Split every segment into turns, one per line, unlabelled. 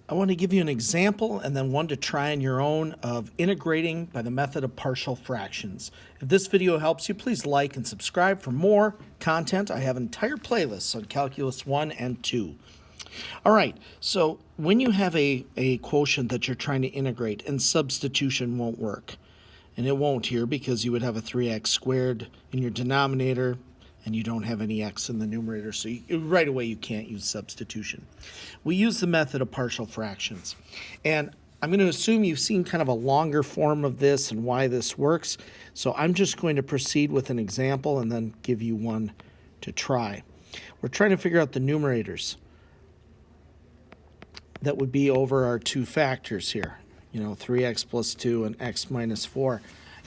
I want to give you an example and then one to try on your own of integrating by the method of partial fractions. If this video helps you, please like and subscribe for more content. I have entire playlists on Calculus 1 and 2. All right, so when you have a quotient that you're trying to integrate and substitution won't work, and it won't here because you would have a 3x squared in your denominator and you don't have any x in the numerator, so right away you can't use substitution. We use the method of partial fractions. And I'm going to assume you've seen kind of a longer form of this and why this works, so I'm just going to proceed with an example and then give you one to try. We're trying to figure out the numerators that would be over our two factors here, 3x plus 2 and x minus 4.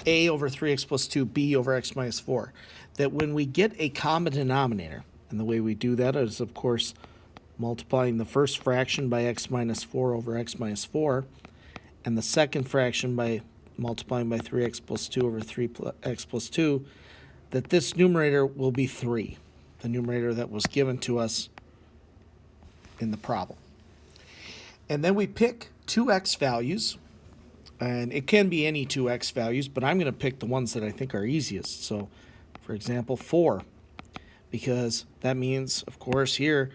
A over 3x plus 2, b over x minus 4. That when we get a common denominator, and the way we do that is, of course, multiplying the first fraction by x minus 4 over x minus 4, and the second fraction by multiplying by 3x plus 2 over 3x plus 2, that this numerator will be 3, the numerator that was given to us in the problem. And then we pick two x values, and it can be any two x values, but I'm going to pick the ones that I think are easiest. So, for example, 4, because that means, of course, here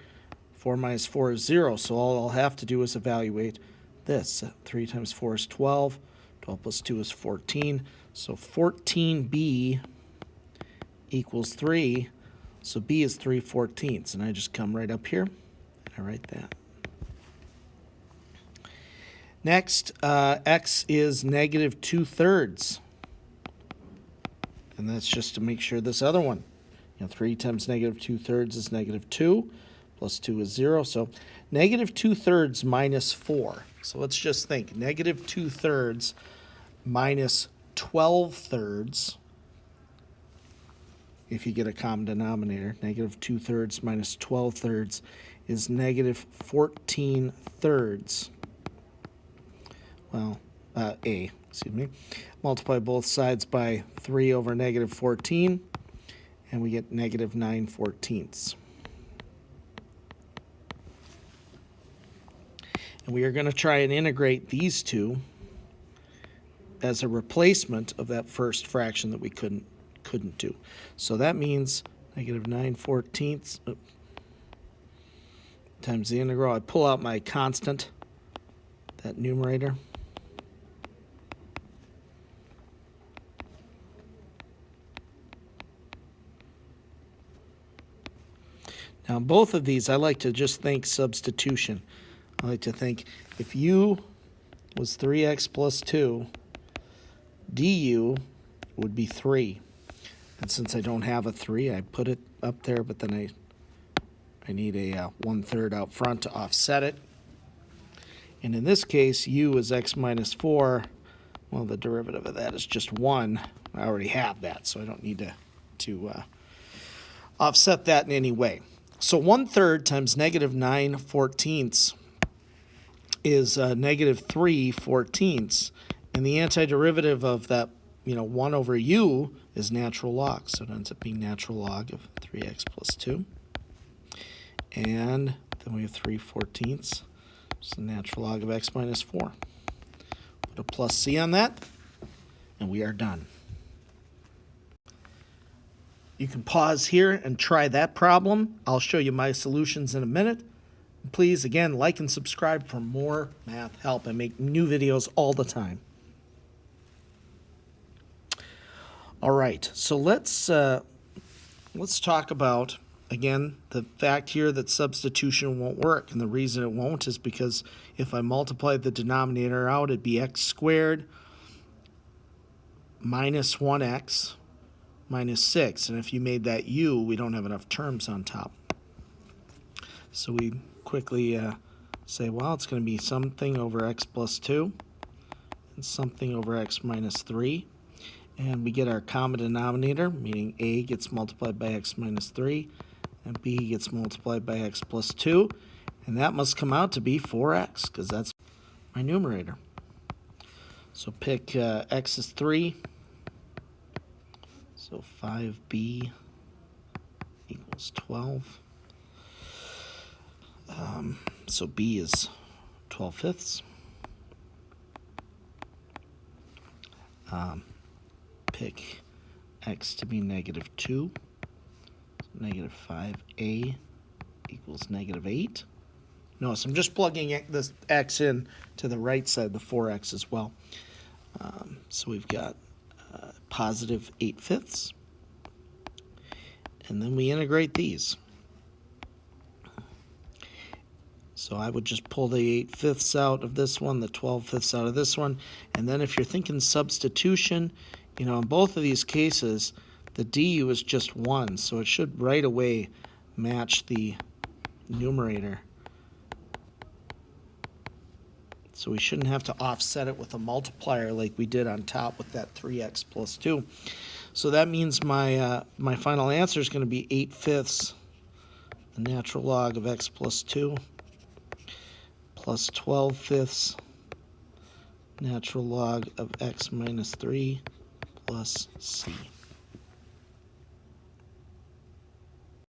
4 minus 4 is 0, so all I'll have to do is evaluate this. 3 times 4 is 12, 12 plus 2 is 14, so 14b equals 3, so b is 3/14, and I just come right up here and I write that. Next, x is negative 2/3. And that's just to make sure this other one. 3 times negative 2/3 is negative 2, plus 2 is 0. So negative 2/3 minus 4. So let's just think. Negative 2/3 minus 12/3. If you get a common denominator, negative 2/3 minus 12/3 is negative 14/3. Well, excuse me. Multiply both sides by 3 over negative 14, and we get negative 9/14. And we are going to try and integrate these two as a replacement of that first fraction that we couldn't do. So that means negative 9/14 times the integral. I pull out my constant, that numerator. Now, both of these, I like to just think substitution. I like to think if u was 3x plus 2, du would be 3. And since I don't have a 3, I put it up there, but then I need a 1/3 out front to offset it. And in this case, u is x minus 4. Well, the derivative of that is just 1. I already have that, so I don't need to offset that in any way. So 1/3 times negative 9/14 is negative 3/14. And the antiderivative of that, 1 over u is natural log. So it ends up being natural log of 3x plus 2. And then we have 3/14. So natural log of x minus 4. Put a plus c on that, and we are done. You can pause here and try that problem. I'll show you my solutions in a minute. Please, again, like and subscribe for more math help. I make new videos all the time. All right, so let's talk about, again, the fact here that substitution won't work. And the reason it won't is because if I multiply the denominator out, it'd be x squared minus 1x minus 6. And if you made that u, we don't have enough terms on top. So we quickly say, well, it's going to be something over x plus 2 and something over x minus 3. And we get our common denominator, meaning a gets multiplied by x minus 3, and b gets multiplied by x plus 2. And that must come out to be 4x, because that's my numerator. So pick x is 3. So 5b equals 12. So b is 12 fifths. Pick x to be negative 2. So negative 5a equals negative 8. Notice I'm just plugging this x in to the right side, the 4x as well. So we've got positive 8 fifths. And then we integrate these. So I would just pull the 8 fifths out of this one, the 12 fifths out of this one. And then if you're thinking substitution, you know, in both of these cases, the du is just 1. So it should right away match the numerator. So we shouldn't have to offset it with a multiplier like we did on top with that 3x plus 2. So that means my final answer is going to be 8 fifths, the natural log of x plus 2, plus 12 fifths, natural log of x minus 3, plus c.